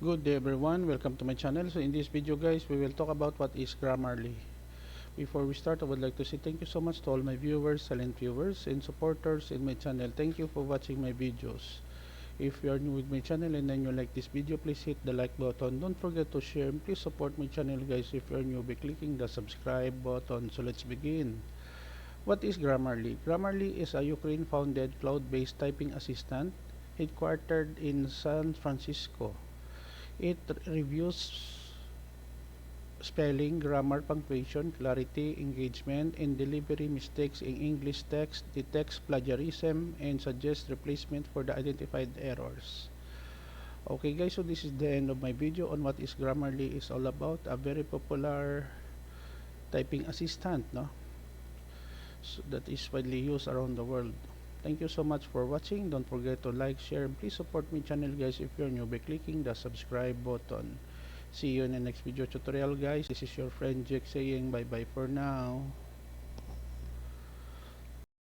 Good day everyone, welcome to my channel. So in this video guys, we will talk about what is Grammarly. Before we start, I would like to say thank you so much to all my viewers, silent viewers, and supporters in my channel. Thank you for watching my videos. If you are new with my channel and then you like this video, please hit the like button. Don't forget to share and please support my channel guys if you are new by clicking the subscribe button. So let's begin. What is Grammarly? Grammarly is a Ukraine-founded cloud-based typing assistant headquartered in San Francisco. It reviews spelling, grammar, punctuation, clarity, engagement, and delivery mistakes in English text, detects plagiarism, and suggests replacement for the identified errors. Okay guys, so this is the end of my video on what is Grammarly is all about. A very popular typing assistant, no? So that is widely used around the world. Thank you so much for watching. Don't forget to like, share, and please support my channel guys if you're new by clicking the subscribe button. See you in the next video tutorial guys. This is your friend Jake saying bye bye for now.